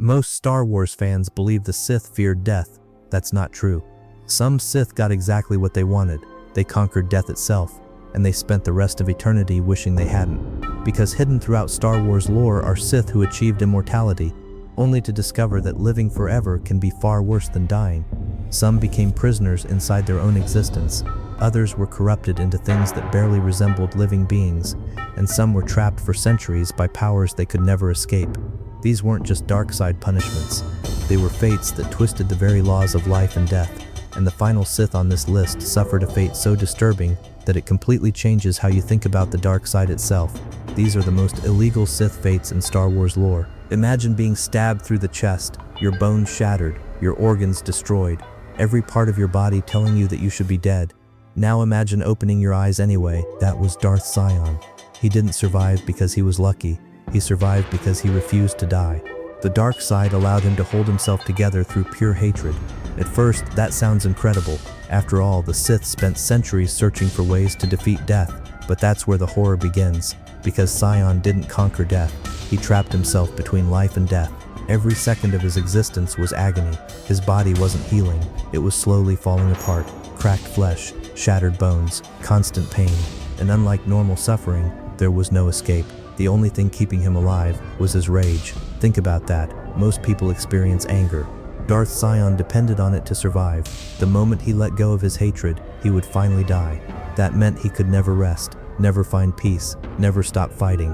Most Star Wars fans believe the Sith feared death. That's not true. Some Sith got exactly what they wanted. They conquered death itself, and they spent the rest of eternity wishing they hadn't. Because hidden throughout Star Wars lore are Sith who achieved immortality, only to discover that living forever can be far worse than dying. Some became prisoners inside their own existence. Others were corrupted into things that barely resembled living beings, and some were trapped for centuries by powers they could never escape. These weren't just dark side punishments. They were fates that twisted the very laws of life and death, and the final Sith on this list suffered a fate so disturbing that it completely changes how you think about the dark side itself. These are the most illegal Sith fates in Star Wars lore. Imagine being stabbed through the chest, your bones shattered, your organs destroyed, every part of your body telling you that you should be dead. Now imagine opening your eyes anyway. That was Darth Sion. He didn't survive because he was lucky. He survived because he refused to die. The dark side allowed him to hold himself together through pure hatred. At first, that sounds incredible. After all, the Sith spent centuries searching for ways to defeat death. But that's where the horror begins. Because Sion didn't conquer death, he trapped himself between life and death. Every second of his existence was agony. His body wasn't healing. It was slowly falling apart. Cracked flesh, shattered bones, constant pain. And unlike normal suffering, there was no escape. The only thing keeping him alive was his rage. Think about that. Most people experience anger. Darth Sion depended on it to survive. The moment he let go of his hatred, he would finally die. That meant he could never rest, never find peace, never stop fighting.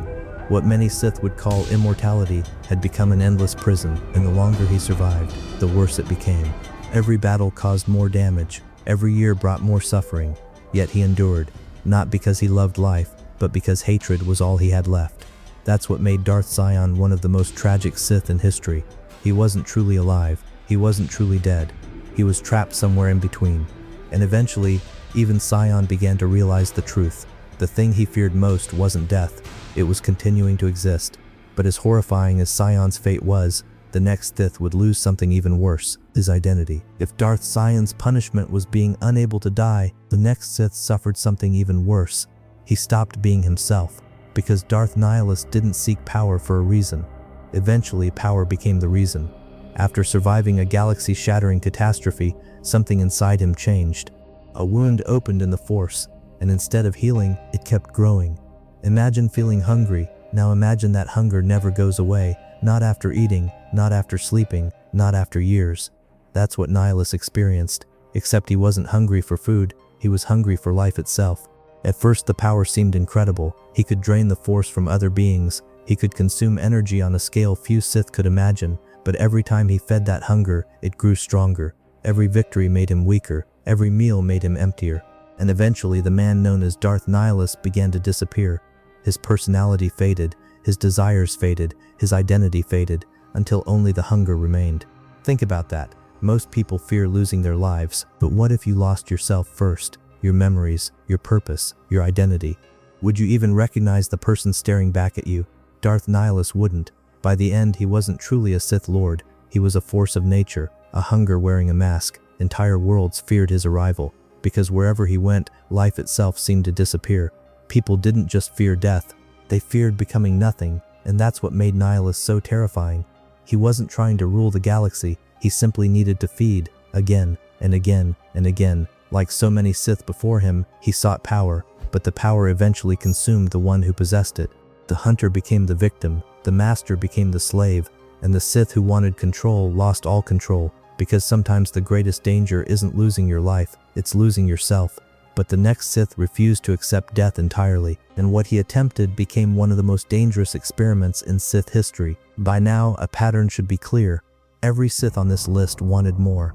What many Sith would call immortality had become an endless prison, and the longer he survived, the worse it became. Every battle caused more damage. Every year brought more suffering. Yet he endured, not because he loved life, but because hatred was all he had left. That's what made Darth Sion one of the most tragic Sith in history. He wasn't truly alive. He wasn't truly dead. He was trapped somewhere in between. And eventually, even Sion began to realize the truth. The thing he feared most wasn't death. It was continuing to exist. But as horrifying as Sion's fate was, the next Sith would lose something even worse, his identity. If Darth Sion's punishment was being unable to die, the next Sith suffered something even worse. He stopped being himself, because Darth Nihilus didn't seek power for a reason. Eventually, power became the reason. After surviving a galaxy-shattering catastrophe, something inside him changed. A wound opened in the Force, and instead of healing, it kept growing. Imagine feeling hungry. Now imagine that hunger never goes away, not after eating, not after sleeping, not after years. That's what Nihilus experienced, except he wasn't hungry for food, he was hungry for life itself. At first the power seemed incredible. He could drain the Force from other beings, he could consume energy on a scale few Sith could imagine, but every time he fed that hunger, it grew stronger. Every victory made him weaker, every meal made him emptier. And eventually the man known as Darth Nihilus began to disappear. His personality faded, his desires faded, his identity faded, until only the hunger remained. Think about that. Most people fear losing their lives, but what if you lost yourself first? Your memories, your purpose, your identity? Would you even recognize the person staring back at you? Darth Nihilus wouldn't. By the end, he wasn't truly a Sith Lord. He was a force of nature, a hunger wearing a mask. Entire worlds feared his arrival, because wherever he went, life itself seemed to disappear. People didn't just fear death, they feared becoming nothing, and that's what made Nihilus so terrifying. He wasn't trying to rule the galaxy, he simply needed to feed, again and again and again. Like so many Sith before him, he sought power, but the power eventually consumed the one who possessed it. The hunter became the victim, the master became the slave, and the Sith who wanted control lost all control, because sometimes the greatest danger isn't losing your life, it's losing yourself. But the next Sith refused to accept death entirely, and what he attempted became one of the most dangerous experiments in Sith history. By now, a pattern should be clear. Every Sith on this list wanted more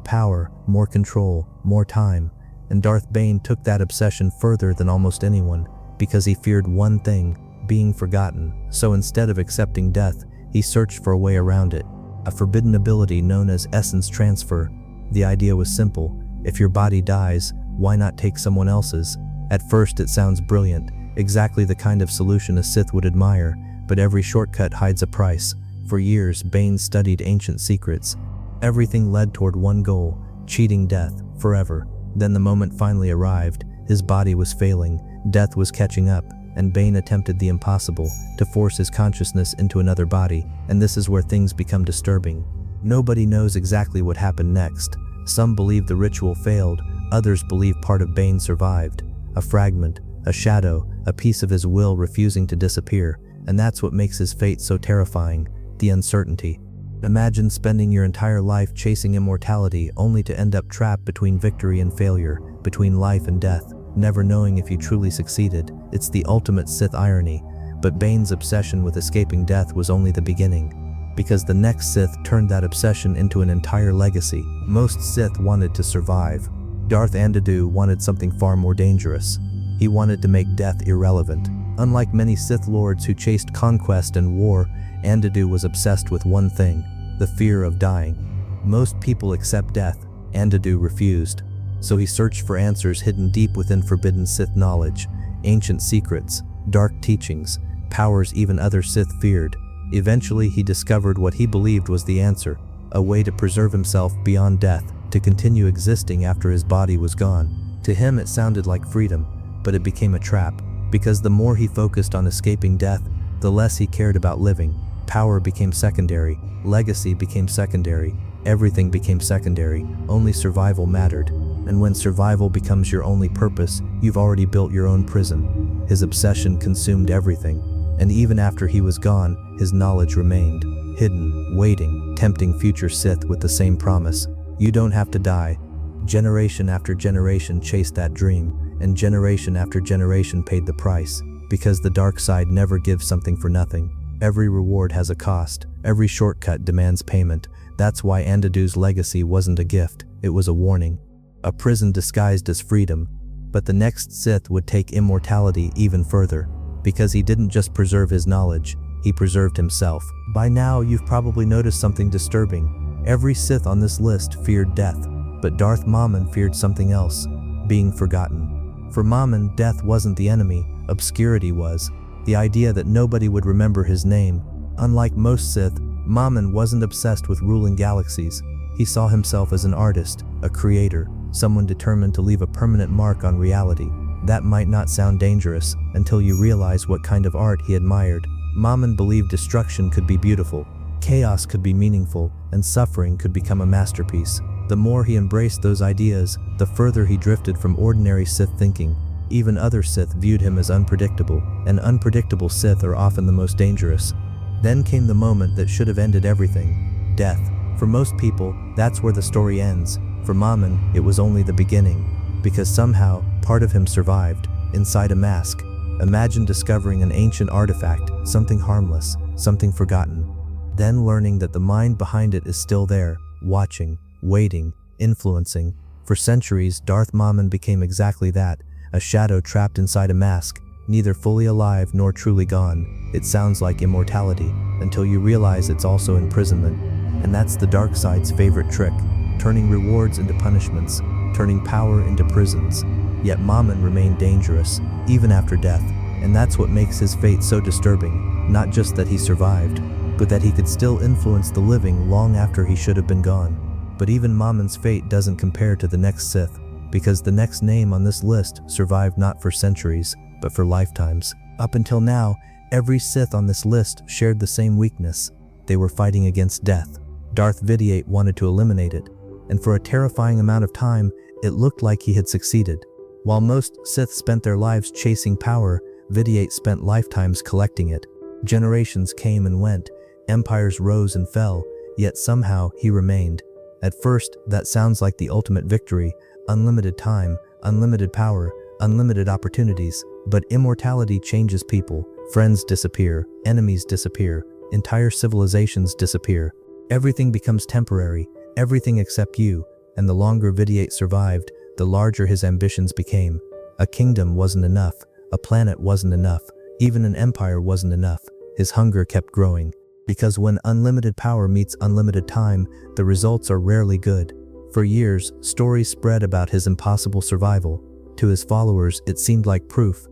power, more control, more time. And Darth Bane took that obsession further than almost anyone, because he feared one thing, being forgotten. So instead of accepting death, he searched for a way around it, a forbidden ability known as essence transfer. The idea was simple. If your body dies, why not take someone else's? At first it sounds brilliant, exactly the kind of solution a Sith would admire, but every shortcut hides a price. For years, Bane studied ancient secrets. Everything led toward one goal, cheating death, forever. Then the moment finally arrived. His body was failing, death was catching up, and Bane attempted the impossible, to force his consciousness into another body, and this is where things become disturbing. Nobody knows exactly what happened next. Some believe the ritual failed, others believe part of Bane survived. A fragment, a shadow, a piece of his will refusing to disappear, and that's what makes his fate so terrifying, the uncertainty. Imagine spending your entire life chasing immortality only to end up trapped between victory and failure, between life and death, never knowing if you truly succeeded. It's the ultimate Sith irony, but Bane's obsession with escaping death was only the beginning, because the next Sith turned that obsession into an entire legacy. Most Sith wanted to survive. Darth Andeddu wanted something far more dangerous. He wanted to make death irrelevant. Unlike many Sith Lords who chased conquest and war, Andeddu was obsessed with one thing: the fear of dying. Most people accept death. Andeddu refused. So he searched for answers hidden deep within forbidden Sith knowledge, ancient secrets, dark teachings, powers even other Sith feared. Eventually he discovered what he believed was the answer, a way to preserve himself beyond death, to continue existing after his body was gone. To him it sounded like freedom, but it became a trap, because the more he focused on escaping death, the less he cared about living. Power became secondary, legacy became secondary, everything became secondary, only survival mattered. And when survival becomes your only purpose, you've already built your own prison. His obsession consumed everything, and even after he was gone, his knowledge remained, hidden, waiting, tempting future Sith with the same promise: you don't have to die. Generation after generation chased that dream, and generation after generation paid the price, because the dark side never gives something for nothing. Every reward has a cost, every shortcut demands payment. That's why Andeddu's legacy wasn't a gift, it was a warning. A prison disguised as freedom. But the next Sith would take immortality even further, because he didn't just preserve his knowledge, he preserved himself. By now you've probably noticed something disturbing. Every Sith on this list feared death, but Darth Momin feared something else: being forgotten. For Momin, death wasn't the enemy, obscurity was. The idea that nobody would remember his name. Unlike most Sith, Momin wasn't obsessed with ruling galaxies. He saw himself as an artist, a creator, someone determined to leave a permanent mark on reality. That might not sound dangerous until you realize what kind of art he admired. Momin believed destruction could be beautiful, chaos could be meaningful, and suffering could become a masterpiece. The more he embraced those ideas, the further he drifted from ordinary Sith thinking. Even other Sith viewed him as unpredictable, and unpredictable Sith are often the most dangerous. Then came the moment that should have ended everything: death. For most people, that's where the story ends. For Momin, it was only the beginning, because somehow, part of him survived, inside a mask. Imagine discovering an ancient artifact, something harmless, something forgotten, then learning that the mind behind it is still there, watching, waiting, influencing. For centuries, Darth Momin became exactly that, a shadow trapped inside a mask, neither fully alive nor truly gone. It sounds like immortality, until you realize it's also imprisonment. And that's the dark side's favorite trick: turning rewards into punishments, turning power into prisons. Yet Momin remained dangerous, even after death, and that's what makes his fate so disturbing. Not just that he survived, but that he could still influence the living long after he should have been gone. But even Momin's fate doesn't compare to the next Sith, because the next name on this list survived not for centuries, but for lifetimes. Up until now, every Sith on this list shared the same weakness: they were fighting against death. Darth Vitiate wanted to eliminate it, and for a terrifying amount of time, it looked like he had succeeded. While most Sith spent their lives chasing power, Vitiate spent lifetimes collecting it. Generations came and went, empires rose and fell, yet somehow he remained. At first, that sounds like the ultimate victory: unlimited time, unlimited power, unlimited opportunities. But immortality changes people. Friends disappear, enemies disappear, entire civilizations disappear. Everything becomes temporary, everything except you, and the longer Vitiate survived, the larger his ambitions became. A kingdom wasn't enough, a planet wasn't enough, even an empire wasn't enough. His hunger kept growing, because when unlimited power meets unlimited time, the results are rarely good. For years, stories spread about his impossible survival. To his followers, it seemed like proof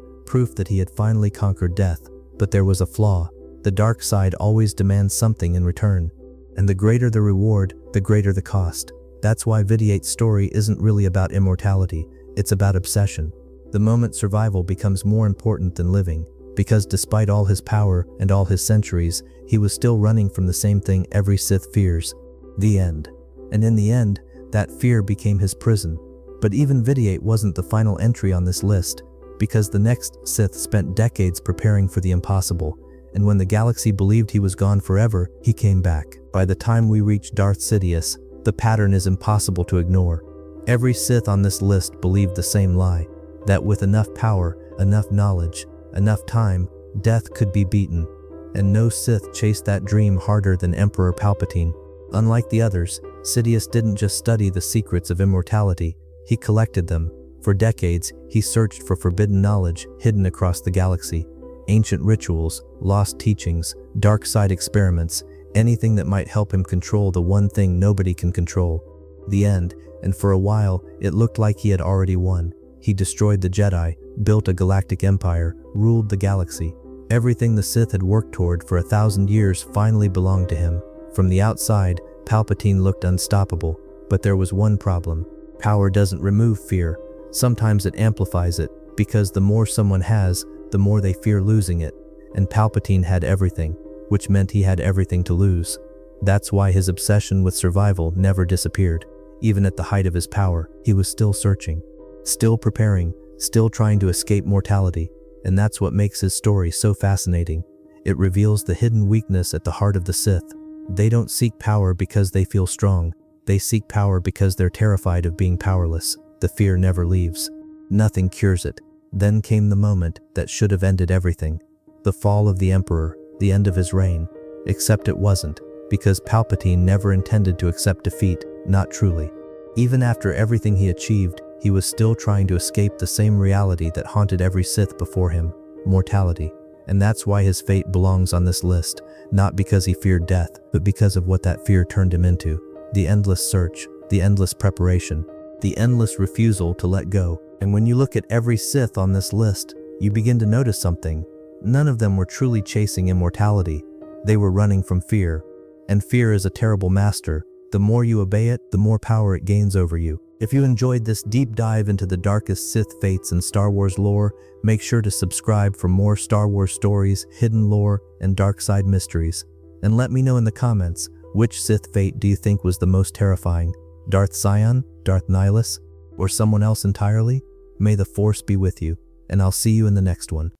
that he had finally conquered death. But there was a flaw: the dark side always demands something in return. And the greater the reward, the greater the cost. That's why Vitiate's story isn't really about immortality, it's about obsession. The moment survival becomes more important than living, because despite all his power and all his centuries, he was still running from the same thing every Sith fears: the end. And in the end, that fear became his prison. But even Vitiate wasn't the final entry on this list, because the next Sith spent decades preparing for the impossible, and when the galaxy believed he was gone forever, he came back. By the time we reach Darth Sidious, the pattern is impossible to ignore. Every Sith on this list believed the same lie, that with enough power, enough knowledge, enough time, death could be beaten. And no Sith chased that dream harder than Emperor Palpatine. Unlike the others, Sidious didn't just study the secrets of immortality, he collected them. For decades, he searched for forbidden knowledge hidden across the galaxy. Ancient rituals, lost teachings, dark side experiments, anything that might help him control the one thing nobody can control: the end. And for a while, it looked like he had already won. He destroyed the Jedi, built a galactic empire, ruled the galaxy. Everything the Sith had worked toward for 1,000 years finally belonged to him. From the outside, Palpatine looked unstoppable, but there was one problem. Power doesn't remove fear. Sometimes it amplifies it, because the more someone has, the more they fear losing it. And Palpatine had everything, which meant he had everything to lose. That's why his obsession with survival never disappeared. Even at the height of his power, he was still searching, still preparing, still trying to escape mortality. And that's what makes his story so fascinating. It reveals the hidden weakness at the heart of the Sith. They don't seek power because they feel strong. They seek power because they're terrified of being powerless. The fear never leaves. Nothing cures it. Then came the moment that should have ended everything. The fall of the Emperor, the end of his reign. Except it wasn't, because Palpatine never intended to accept defeat, not truly. Even after everything he achieved, he was still trying to escape the same reality that haunted every Sith before him: mortality. And that's why his fate belongs on this list, not because he feared death, but because of what that fear turned him into. The endless search, the endless preparation, the endless refusal to let go. And when you look at every Sith on this list, you begin to notice something. None of them were truly chasing immortality. They were running from fear. And fear is a terrible master. The more you obey it, the more power it gains over you. If you enjoyed this deep dive into the darkest Sith fates in Star Wars lore, make sure to subscribe for more Star Wars stories, hidden lore, and dark side mysteries. And let me know in the comments, which Sith fate do you think was the most terrifying? Darth Sion, Darth Nihilus, or someone else entirely? May the Force be with you, and I'll see you in the next one.